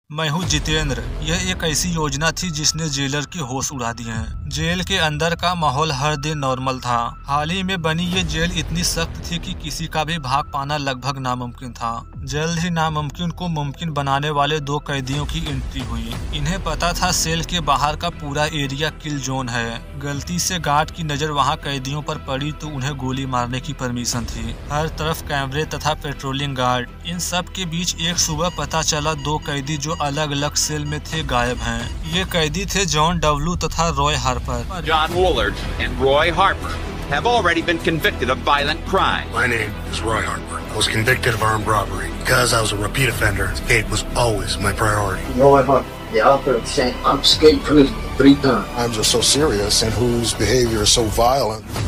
मैं हूँ जितेंद्र। यह एक ऐसी योजना थी जिसने जेलर के होश उड़ा दिए हैं। जेल के अंदर का माहौल हर दिन नॉर्मल था। हाल ही में बनी ये जेल इतनी सख्त थी कि किसी का भी भाग पाना लगभग नामुमकिन था। जल्द ही नामुमकिन को मुमकिन बनाने वाले 2 कैदियों की एंट्री हुई। इन्हें पता था सेल के बाहर का पूरा एरिया किल जोन है। गलती से गार्ड की नजर वहां कैदियों पर पड़ी तो उन्हें गोली मारने की परमिशन थी। हर तरफ कैमरे तथा पेट्रोलिंग गार्ड। इन सब के बीच एक सुबह पता चला 2 कैदी जो अलग अलग सेल में थे गायब हैं। ये कैदी थे जॉन डब्ल्यू तथा Roy Harper. John Woolard and Roy Harper have already been convicted of violent crime. My name is Roy Harper. I was convicted of armed robbery. Because I was a repeat offender, escape was always my priority. Roy Harper, the author of saying I'm escaped prison 3 times. Crimes are so serious and whose behavior is so violent.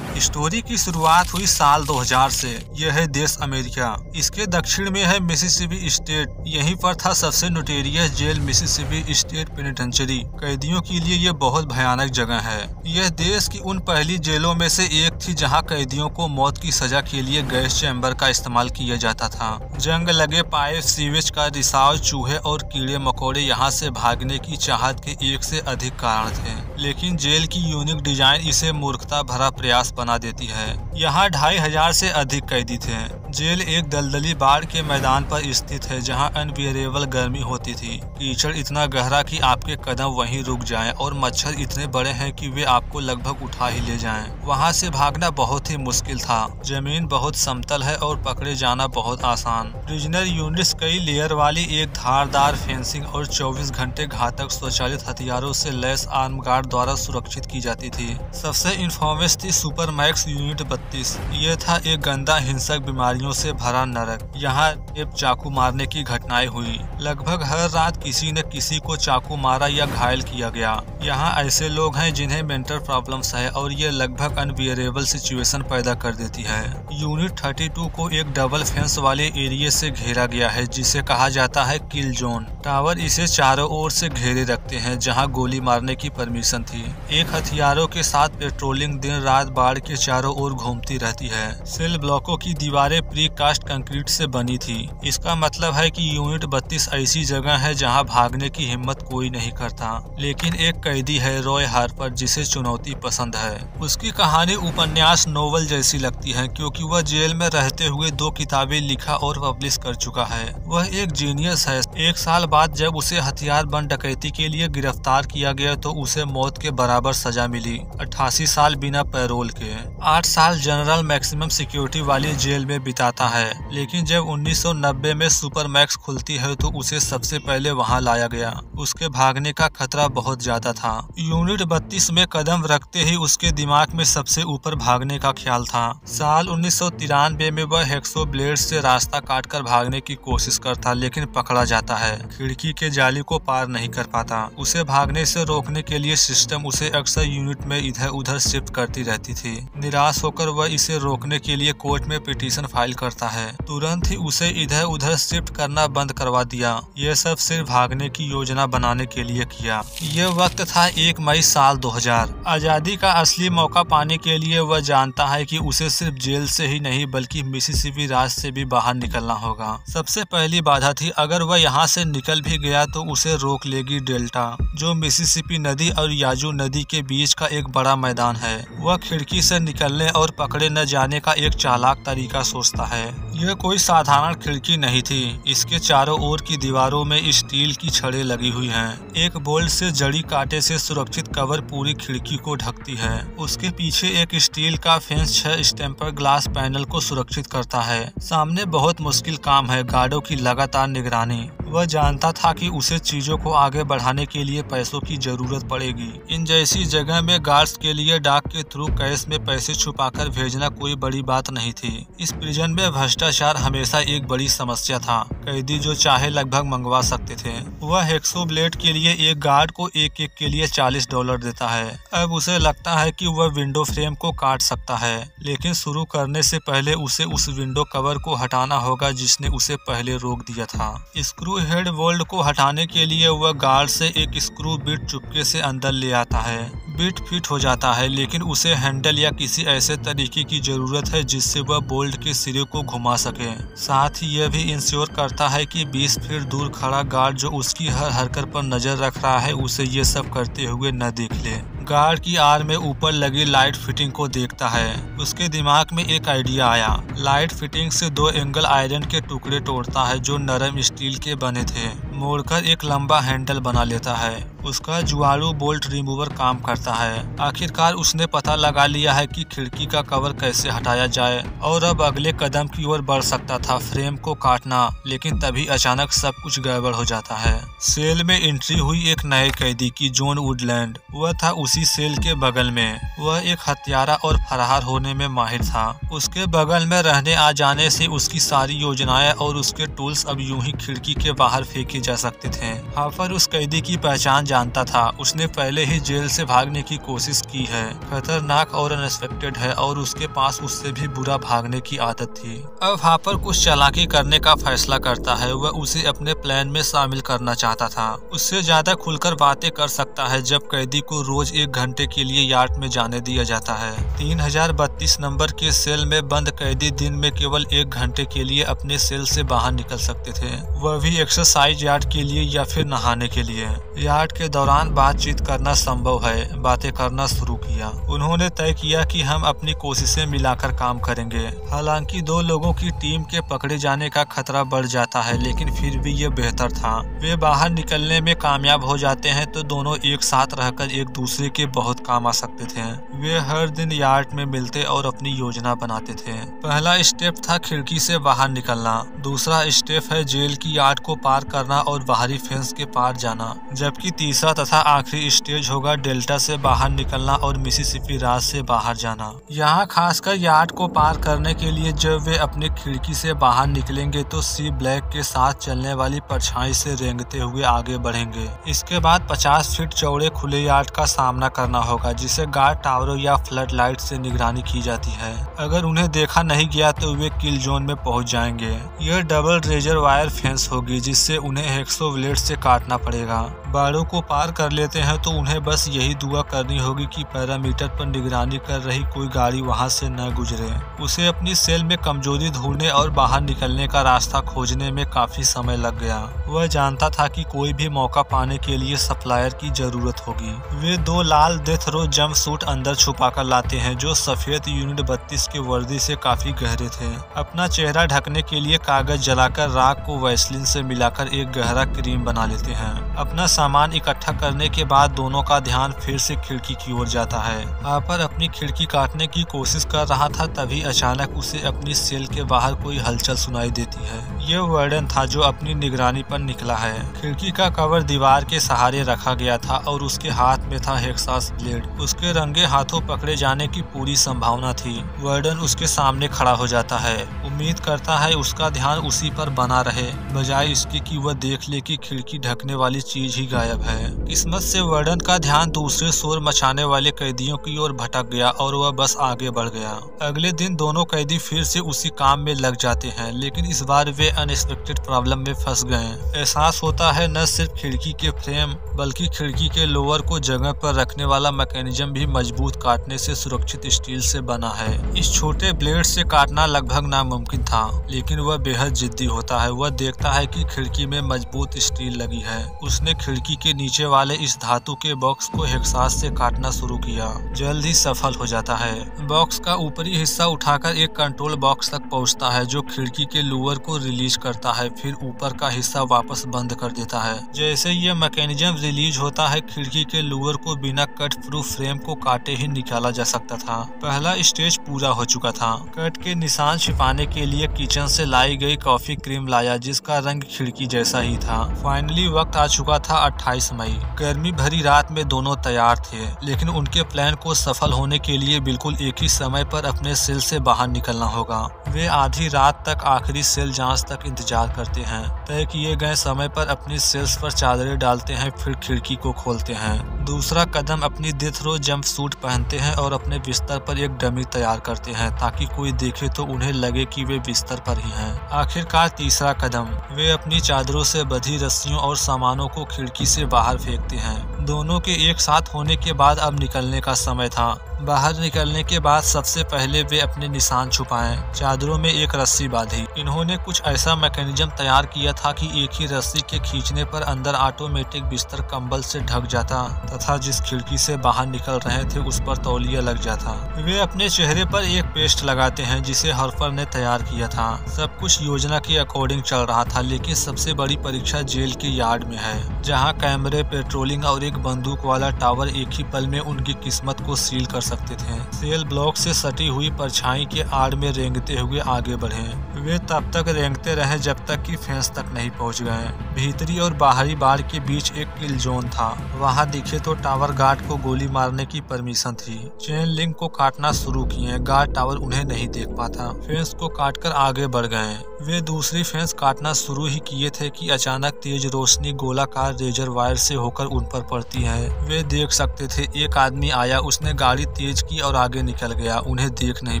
Story की शुरुआत हुई साल 2000 से। यह है देश America. इसके दक्षिण में है मिसिसिपी स्टेट। यहीं पर था सबसे नोटेरियस जेल मिसिसिपी स्टेट पेनिटेंचरी। कैदियों के लिए यह बहुत भयानक जगह है। यह देश की उन पहली जेलों में से एक थी जहां कैदियों को मौत की सजा के लिए गैस चैम्बर का इस्तेमाल किया जाता था। जंग लगे पाइप, सीवेज का रिसाव, चूहे और कीड़े मकोड़े यहाँ से भागने की चाहत के 1 से अधिक कारण थे। लेकिन जेल की यूनिक डिजाइन इसे मूर्खता भरा प्रयास बना देती है। यहाँ 2500 से अधिक कैदी थे। जेल एक दलदली बाढ़ के मैदान पर स्थित है जहाँ अनबियरेबल गर्मी होती थी। कीचड़ इतना गहरा कि आपके कदम वहीं रुक जाएं और मच्छर इतने बड़े हैं कि वे आपको लगभग उठा ही ले जाएं। वहाँ से भागना बहुत ही मुश्किल था। जमीन बहुत समतल है और पकड़े जाना बहुत आसान। प्रिजनर यूनिट्स कई लेयर वाली एक धारदार फेंसिंग और 24 घंटे घातक स्वचालित हथियारों से लैस आर्म गार्ड द्वारा सुरक्षित की जाती थी। सबसे इन्फॉर्मेस थी सुपर मैक्स यूनिट 32। यह था एक गंदा हिंसक बीमारियों से भरा नरक। यहाँ रेप, चाकू मारने की घटनाएं हुई। लगभग हर रात किसी न किसी को चाकू मारा या घायल किया गया। यहाँ ऐसे लोग हैं जिन्हें मेंटल प्रॉब्लम्स है और ये लगभग अनबियरेबल सिचुएशन पैदा कर देती है। यूनिट 32 को एक डबल फेंस वाले एरिया से घेरा गया है जिसे कहा जाता है किल जोन। टावर इसे चारों ओर से घेरे रखते हैं जहाँ गोली मारने की परमिशन थी। एक हथियारों के साथ पेट्रोलिंग दिन रात बाढ़ के चारों ओर घूमती रहती है। सेल ब्लॉकों की दीवारें प्री कास्ट कंक्रीट से बनी थी। इसका मतलब है कि यूनिट 32 ऐसी जगह है जहां भागने की हिम्मत कोई नहीं करता। लेकिन एक कैदी है रॉय हार्पर जिसे चुनौती पसंद है। उसकी कहानी उपन्यास नोवेल जैसी लगती है क्योंकि वह जेल में रहते हुए 2 किताबें लिखा और पब्लिश कर चुका है। वह एक जीनियस है। 1 साल बाद जब उसे हथियार बंद डकैती के लिए गिरफ्तार किया गया तो उसे मौत के बराबर सजा मिली, 88 साल बिना पैरोल के। 8 साल जनरल मैक्सिमम सिक्योरिटी वाली जेल में बिताता है। लेकिन जब 1990 में सुपर मैक्स खुलती है तो उसे सबसे पहले वहां लाया गया। उसके भागने का खतरा बहुत ज्यादा था। यूनिट 32 में कदम रखते ही उसके दिमाग में सबसे ऊपर भागने का ख्याल था। साल 1993 में वह हेक्सो ब्लेड से रास्ता काटकर भागने की कोशिश करता लेकिन पकड़ा जाता है। खिड़की के जाली को पार नहीं कर पाता। उसे भागने से रोकने के लिए सिस्टम उसे अक्सर यूनिट में इधर उधर शिफ्ट करती रहती थी। निराश होकर वह इसे रोकने के लिए कोर्ट में पिटीशन फाइल करता है। तुरंत ही उसे इधर उधर शिफ्ट करना बंद करवा दिया। यह सब सिर्फ भागने की योजना बनाने के लिए किया। यह वक्त था 1 मई साल 2000। आजादी का असली मौका पाने के लिए वह जानता है कि उसे सिर्फ जेल से ही नहीं बल्कि मिसिसिपी राज से भी बाहर निकलना होगा। सबसे पहली बाधा थी अगर वह यहाँ से निकल भी गया तो उसे रोक लेगी डेल्टा, जो मिसिसिपी नदी और याजू नदी के बीच का एक बड़ा मैदान है। वह खिड़की से निकलने और पकड़े न जाने का एक चालाक तरीका सोचता है। यह कोई साधारण खिड़की नहीं थी। इसके चारों ओर की दीवारों में स्टील की छड़ें लगी हुई हैं। एक बोल्ट से जड़ी कांटे से सुरक्षित कवर पूरी खिड़की को ढकती है। उसके पीछे एक स्टील का फेंस 6 स्टेम्पर ग्लास पैनल को सुरक्षित करता है। सामने बहुत मुश्किल काम है, गार्डों की लगातार निगरानी। वह जानता था कि उसे चीजों को आगे बढ़ाने के लिए पैसों की जरूरत पड़ेगी। इन जैसी जगह में गार्ड्स के लिए डाक के थ्रू कैश में पैसे छुपाकर भेजना कोई बड़ी बात नहीं थी। इस प्रिजन में भ्रष्टाचार हमेशा एक बड़ी समस्या था। कैदी जो चाहे लगभग मंगवा सकते थे। वह हेक्सो ब्लेड के लिए एक गार्ड को एक के लिए $40 देता है। अब उसे लगता है कि वह विंडो फ्रेम को काट सकता है, लेकिन शुरू करने से पहले उसे उस विंडो कवर को हटाना होगा जिसने उसे पहले रोक दिया था। स्क्रू हेड बोल्ट को हटाने के लिए वह गार्ड से एक स्क्रू बिट चुपके से अंदर ले आता है। बिट फिट हो जाता है, लेकिन उसे हैंडल या किसी ऐसे तरीके की जरूरत है जिससे वह बोल्ट के सिरे को घुमा सके। साथ ही यह भी इंश्योर करता है कि 20 फीट दूर खड़ा गार्ड जो उसकी हर हरकत पर नजर रख रहा है उसे ये सब करते हुए न देख ले। गार्ड की आर में ऊपर लगी लाइट फिटिंग को देखता है। उसके दिमाग में एक आइडिया आया। लाइट फिटिंग से 2 एंगल आयरन के टुकड़े तोड़ता है जो नरम स्टील के बने थे, मोड़कर एक लंबा हैंडल बना लेता है। उसका जुआड़ू बोल्ट रिमूवर काम करता है। आखिरकार उसने पता लगा लिया है कि खिड़की का कवर कैसे हटाया जाए और अब अगले कदम की ओर बढ़ सकता था, फ्रेम को काटना। लेकिन तभी अचानक सब कुछ गड़बड़ हो जाता है। सेल में एंट्री हुई एक नए कैदी की, जॉन वुडलैंड। वह था उसी सेल के बगल में। वह एक हत्यारा और फरार होने में माहिर था। उसके बगल में रहने आ जाने से उसकी सारी योजनाएं और उसके टूल्स अब यूं ही खिड़की के बाहर फेंके जा सकते थे। हाफर उस कैदी की पहचान जानता था। उसने पहले ही जेल से भागने की कोशिश की है। खतरनाक और अनएक्सपेक्टेड है और उसके पास उससे भी बुरा भागने की आदत थी। अब हाफर कुछ चालाकी करने का फैसला करता है। वह उसे अपने प्लान में शामिल करना चाहता था। उससे ज्यादा खुलकर बातें कर सकता है जब कैदी को रोज 1 घंटे के लिए यार्ड में जाने दिया जाता है। 3032 नंबर के सेल में बंद कैदी दिन में केवल 1 घंटे के लिए अपने सेल से बाहर निकल सकते थे, वह भी एक्सरसाइज यार्ड के लिए या फिर नहाने के लिए। यार्ड के दौरान बातचीत करना संभव है। बातें करना शुरू किया। उन्होंने तय किया कि हम अपनी कोशिशें मिलाकर काम करेंगे। हालांकि 2 लोगों की टीम के पकड़े जाने का खतरा बढ़ जाता है, लेकिन फिर भी ये बेहतर था। वे बाहर निकलने में कामयाब हो जाते हैं तो दोनों एक साथ रहकर एक दूसरे के बहुत काम आ सकते थे। वे हर दिन यार्ड में मिलते और अपनी योजना बनाते थे। पहला स्टेप था खिड़की से बाहर निकलना। दूसरा स्टेप है जेल की यार्ड को पार करना और बाहरी फेंस के पार जाना, जबकि तीसरा तथा आखिरी स्टेज होगा डेल्टा से बाहर निकलना और मिसिसिपी राज से बाहर जाना। यहाँ खासकर यार्ड को पार करने के लिए जब वे अपनी खिड़की से बाहर निकलेंगे तो सी ब्लैक के साथ चलने वाली परछाई से रेंगते हुए आगे बढ़ेंगे। इसके बाद 50 फीट चौड़े खुले यार्ड का सामना करना होगा, जिसे गार्ड टावरों या फ्लड लाइट से निगरानी की जाती है। अगर उन्हें देखा नहीं गया तो वे किल जोन में पहुंच जाएंगे। यह डबल रेजर वायर फेंस होगी जिससे उन्हें हेक्सो ब्लेड से काटना पड़ेगा। बाड़ों को पार कर लेते हैं तो उन्हें बस यही दुआ करनी होगी कि पैरामीटर पर निगरानी कर रही कोई गाड़ी वहां से न गुजरे। उसे अपनी सेल में कमजोरी ढूंढने और बाहर निकलने का रास्ता खोजने में काफी समय लग गया। वह जानता था कि कोई भी मौका पाने के लिए सप्लायर की जरूरत होगी। वे 2 लाल डेथ रो जंप सूट अंदर छुपा कर लाते हैं जो सफेद यूनिट 32 के वर्दी से काफी गहरे थे। अपना चेहरा ढकने के लिए कागज जलाकर राख को वैसलीन से मिलाकर एक गहरा क्रीम बना लेते हैं। अपना सामान इकट्ठा करने के बाद दोनों का ध्यान फिर से खिड़की की ओर जाता है। हाफर अपनी खिड़की काटने की कोशिश कर रहा था, तभी अचानक उसे अपनी सेल के बाहर कोई हलचल सुनाई देती है। यह वार्डन था जो अपनी निगरानी पर निकला है। खिड़की का कवर दीवार के सहारे रखा गया था और उसके हाथ में था हेक्सास ब्लेड। उसके रंगे हाथों पकड़े जाने की पूरी संभावना थी। वार्डन उसके सामने खड़ा हो जाता है। उम्मीद करता है उसका ध्यान उसी पर बना रहे, बजाय इसके कि वह देख ले कि खिड़की ढकने वाली चीज ही गायब है। किस्मत से वार्डन का ध्यान दूसरे शोर मचाने वाले कैदियों की ओर भटक गया और वह बस आगे बढ़ गया। अगले दिन दोनों कैदी फिर से उसी काम में लग जाते हैं, लेकिन इस बार वे अनएक्सपेक्टेड प्रॉब्लम में फंस गए। एहसास होता है न सिर्फ खिड़की के फ्रेम बल्कि खिड़की के लोअर को जगह पर रखने वाला मैकेनिज्म भी मजबूत काटने से सुरक्षित स्टील से बना है। इस छोटे ब्लेड से काटना लगभग नामुमकिन था, लेकिन वह बेहद जिद्दी होता है। वह देखता है कि खिड़की में मजबूत स्टील लगी है। उसने खिड़की के नीचे वाले इस धातु के बॉक्स को हेक्सास से काटना शुरू किया। जल्द ही सफल हो जाता है। बॉक्स का ऊपरी हिस्सा उठाकर एक कंट्रोल बॉक्स तक पहुंचता है जो खिड़की के लोअर को रिलीज करता है, फिर ऊपर का हिस्सा वापस बंद कर देता है। जैसे ये मैकेनिज्म रिलीज होता है, खिड़की के लोअर को बिना कट प्रूफ फ्रेम को काटे ही निकाला जा सकता था। पहला स्टेज पूरा हो चुका था। कट के निशान छिपाने के लिए किचन से लाई गई कॉफी क्रीम लाया जिसका रंग खिड़की जैसा ही था। फाइनली वक्त आ चुका था 28 मई। गर्मी भरी रात में दोनों तैयार थे, लेकिन उनके प्लान को सफल होने के लिए बिल्कुल एक ही समय पर अपने सेल से बाहर निकलना होगा। वे आधी रात तक आखिरी सेल जांच तक इंतजार करते हैं। तय किए गए समय पर अपनी सेल्स पर चादरें डालते हैं, फिर खिड़की को खोलते हैं। दूसरा कदम अपनी डेथ रो जंप सूट पहनते हैं और अपने बिस्तर पर एक डमी तैयार करते हैं ताकि कोई देखे तो उन्हें लगे कि वे बिस्तर पर ही हैं। आखिरकार तीसरा कदम, वे अपनी चादरों से बंधी रस्सियों और सामानों को खिड़की से बाहर फेंकते हैं। दोनों के एक साथ होने के बाद अब निकलने का समय था। बाहर निकलने के बाद सबसे पहले वे अपने निशान छुपाएं। चादरों में एक रस्सी बांधी। इन्होंने कुछ ऐसा मैकेनिज्म तैयार किया था कि एक ही रस्सी के खींचने पर अंदर ऑटोमेटिक बिस्तर कंबल से ढक जाता तथा जिस खिड़की से बाहर निकल रहे थे उस पर तौलिया लग जाता। वे अपने चेहरे पर एक पेस्ट लगाते हैं जिसे हॉपर ने तैयार किया था। सब कुछ योजना के अकॉर्डिंग चल रहा था, लेकिन सबसे बड़ी परीक्षा जेल के यार्ड में है, जहाँ कैमरे, पेट्रोलिंग और एक बंदूक वाला टावर एक ही पल में उनकी किस्मत को सील कर सकते थे। सेल ब्लॉक से सटी हुई परछाई के आड़ में रेंगते हुए आगे बढ़े। वे तब तक रेंगते रहे जब तक कि फेंस तक नहीं पहुंच गए। भीतरी और बाहरी बाड़ के बीच एक किल जोन था। वहां दिखे तो टावर गार्ड को गोली मारने की परमिशन थी। चेन लिंक को काटना शुरू किए। गार्ड टावर उन्हें नहीं देख पाता। फेंस को काटकर आगे बढ़ गए। वे दूसरी फेंस काटना शुरू ही किए थे कि अचानक तेज रोशनी गोलाकार रेजर वायर से होकर उन पर पड़ती है। वे देख सकते थे एक आदमी आया, उसने गाड़ी तेज की और आगे निकल गया। उन्हें देख नहीं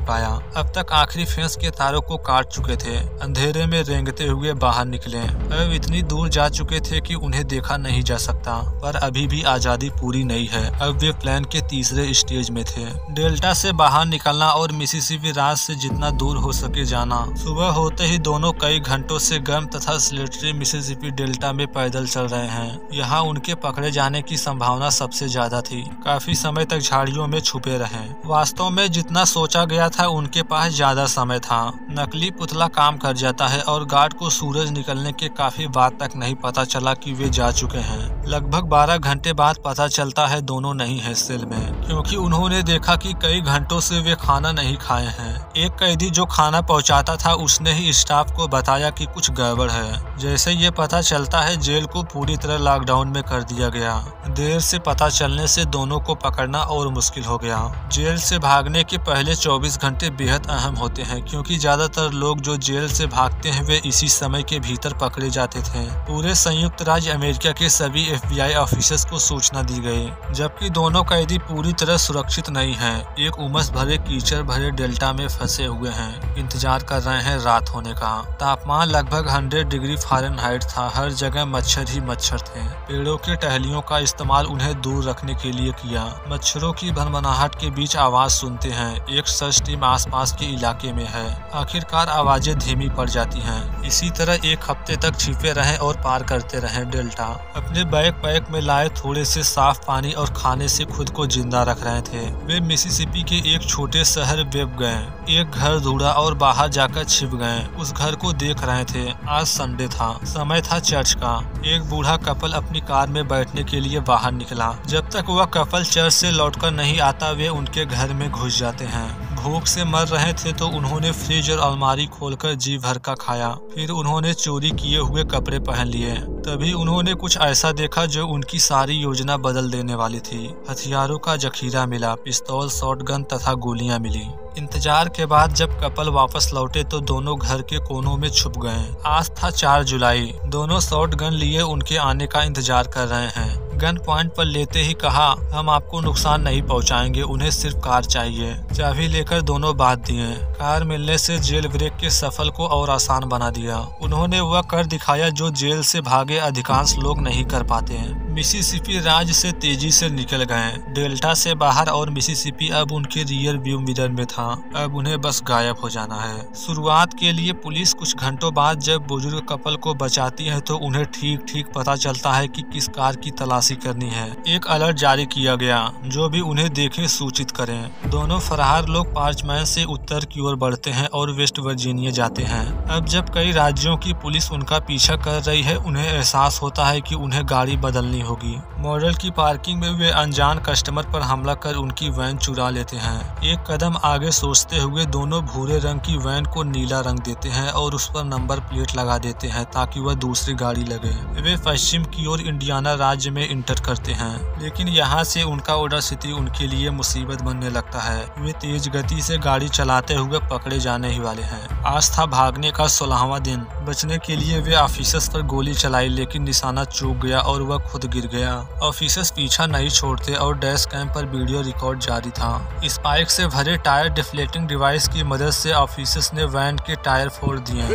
पाया। अब तक आखिरी फेंस के तारों को काट चुके थे। अंधेरे में रेंगते हुए बाहर निकले। अब इतनी दूर जा चुके थे कि उन्हें देखा नहीं जा सकता, पर अभी भी आजादी पूरी नहीं है। अब वे प्लान के तीसरे स्टेज में थे। डेल्टा से बाहर निकलना और मिसिसिपी राज से जितना दूर हो सके जाना। सुबह होते ही दोनों कई घंटों से गर्म तथा स्लेटरी मिसिसिपी डेल्टा में पैदल चल रहे हैं। यहाँ उनके पकड़े जाने की संभावना सबसे ज्यादा थी। काफी समय तक झाड़ियों में छुपे रहे। वास्तव में जितना सोचा गया था उनके पास ज्यादा समय था। नकली पुतला काम कर जाता है और गार्ड को सूरज निकलने के काफी बाद तक नहीं पता चला कि वे जा चुके हैं। लगभग 12 घंटे बाद पता चलता है दोनों नहीं है सेल में, क्योंकि उन्होंने देखा कि कई घंटों से वे खाना नहीं खाए हैं। एक कैदी जो खाना पहुंचाता था उसने ही स्टाफ को बताया कि कुछ गड़बड़ है। जैसे ये पता चलता है जेल को पूरी तरह लॉकडाउन में कर दिया गया। देर से पता चलने से दोनों को पकड़ना और मुश्किल हो गया। जेल से भागने के पहले 24 घंटे बेहद अहम होते हैं, क्योंकि ज्यादातर लोग जो जेल से भागते हैं वे इसी समय के भीतर पकड़े जाते थे। पूरे संयुक्त राज्य अमेरिका के सभी FBI ऑफिसर्स को सूचना दी गई, जबकि दोनों कैदी पूरी तरह सुरक्षित नहीं हैं। एक उमस भरे कीचड़ भरे डेल्टा में फंसे हुए हैं, इंतजार कर रहे हैं रात होने का। तापमान लगभग 100 डिग्री फ़ारेनहाइट था। हर जगह मच्छर ही मच्छर थे। पेड़ों के टहनियों का इस्तेमाल उन्हें दूर रखने के लिए किया। मच्छरों की भनभनाहट के बीच आवाज सुनते हैं। एक सर्च टीम आसपास के इलाके में है। आखिरकार आवाजें धीमी पड़ जाती हैं। इसी तरह एक हफ्ते तक छिपे रहे और पार करते रहे डेल्टा। अपने बैकपैक में लाए थोड़े से साफ पानी और खाने से खुद को जिंदा रख रहे थे। वे मिसिसिपी के एक छोटे शहर वेब गए। एक घर ढूंढा और बाहर जाकर छिप गए। उस घर को देख रहे थे। आज संडे था। समय था चर्च का। एक बूढ़ा कपल अपनी कार में बैठने के लिए बाहर निकला। जब तक वह कपल चर्च से लौटकर नहीं आता वे उनके घर में घुस जाते हैं। भूख से मर रहे थे तो उन्होंने फ्रिज और अलमारी खोलकर जी भर का खाया। फिर उन्होंने चोरी किए हुए कपड़े पहन लिए। तभी उन्होंने कुछ ऐसा देखा जो उनकी सारी योजना बदल देने वाली थी। हथियारों का जखीरा मिला, पिस्तौल, शॉटगन तथा गोलियां मिली। इंतजार के बाद जब कपल वापस लौटे तो दोनों घर के कोनों में छुप गए। आज था 4 जुलाई। दोनों शॉटगन लिए उनके आने का इंतजार कर रहे हैं। गन पॉइंट पर लेते ही कहा, हम आपको नुकसान नहीं पहुंचाएंगे, उन्हें सिर्फ कार चाहिए। चाबी लेकर दोनों बात दिए। कार मिलने से जेल ब्रेक के सफर को और आसान बना दिया। उन्होंने वह कर दिखाया जो जेल से भागे अधिकांश लोग नहीं कर पाते हैं। मिसिसिपी राज्य से तेजी से निकल गए। डेल्टा से बाहर और मिसिसिपी अब उनके रियर व्यू मिरर में था। अब उन्हें बस गायब हो जाना है। शुरुआत के लिए पुलिस कुछ घंटों बाद जब बुजुर्ग कपल को बचाती है तो उन्हें ठीक ठीक पता चलता है कि किस कार की तलाशी करनी है। एक अलर्ट जारी किया गया, जो भी उन्हें देखे सूचित करें। दोनों फरार लोग पार्चमैन से उत्तर की ओर बढ़ते हैं और वेस्ट वर्जीनिया जाते हैं। अब जब कई राज्यों की पुलिस उनका पीछा कर रही है उन्हें एहसास होता है कि उन्हें गाड़ी बदलनी नहीं होगी। मॉडल की पार्किंग में वे अनजान कस्टमर पर हमला कर उनकी वैन चुरा लेते हैं। एक कदम आगे सोचते हुए दोनों भूरे रंग की वैन को नीला रंग देते हैं और उस पर नंबर प्लेट लगा देते हैं ताकि वह दूसरी गाड़ी लगे। वे पश्चिम की ओर इंडियाना राज्य में इंटर करते हैं, लेकिन यहाँ से उनका ऑर्डर सिटी उनके लिए मुसीबत बनने लगता है। वे तेज गति से गाड़ी चलाते हुए पकड़े जाने ही वाले हैं। आज था भागने का 16वां दिन। बचने के लिए वे ऑफिसर्स पर गोली चलाई, लेकिन निशाना चूक गया और वह खुद गिर गया। ऑफिसर्स पीछा नहीं छोड़ते और डैश कैम पर वीडियो रिकॉर्ड जारी था। स्पाइक से भरे टायर डिफ्लेक्टिंग डिवाइस की मदद से ऑफिसर्स ने वैन के टायर फोड़ दिए।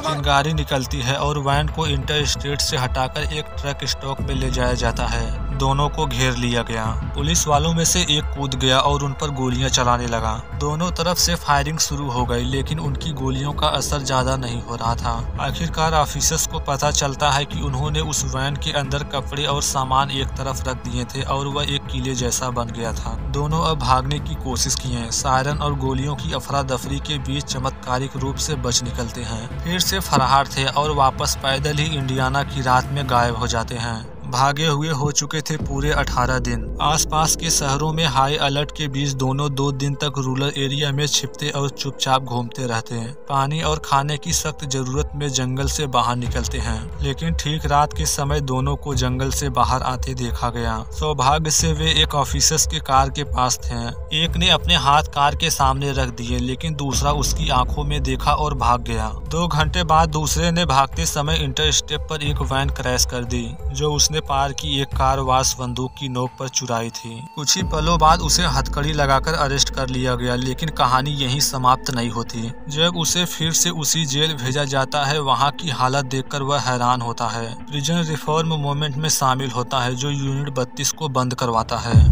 चिंगारी निकलती है और वैन को इंटर स्टेट से हटाकर एक ट्रक स्टॉक में ले जाया जाता है। दोनों को घेर लिया गया। पुलिस वालों में से एक कूद गया और उन पर गोलियां चलाने लगा। दोनों तरफ से फायरिंग शुरू हो गई, लेकिन उनकी गोलियों का असर ज्यादा नहीं हो रहा था। आखिरकार ऑफिसर्स को पता चलता है कि उन्होंने उस वैन के अंदर कपड़े और सामान एक तरफ रख दिए थे और वह एक किले जैसा बन गया था। दोनों अब भागने की कोशिश किए। सायरन और गोलियों की अफरा दफरी के बीच चमत्कारिक रूप से बच निकलते हैं। फिर से फरार थे और वापस पैदल ही इंडियाना की रात में गायब हो जाते हैं। भागे हुए हो चुके थे पूरे 18 दिन। आसपास के शहरों में हाई अलर्ट के बीच दोनों 2 दिन तक रूरल एरिया में छिपते और चुपचाप घूमते रहते हैं। पानी और खाने की सख्त जरूरत में जंगल से बाहर निकलते हैं, लेकिन ठीक रात के समय दोनों को जंगल से बाहर आते देखा गया। सौभाग्य से वे एक ऑफिसर्स के कार के पास थे। एक ने अपने हाथ कार के सामने रख दिए, लेकिन दूसरा उसकी आंखों में देखा और भाग गया। 2 घंटे बाद दूसरे ने भागते समय इंटर स्टेप पर एक वैन क्रैश कर दी, जो उसने पार की एक कार वाश बंदूक की नोक पर चुराई थी। कुछ ही पलों बाद उसे हथकड़ी लगाकर अरेस्ट कर लिया गया, लेकिन कहानी यहीं समाप्त नहीं होती। जब उसे फिर से उसी जेल भेजा जाता है, वहाँ की हालत देखकर वह हैरान होता है। प्रिजन रिफॉर्म मूवमेंट में शामिल होता है, जो यूनिट 32 को बंद करवाता है।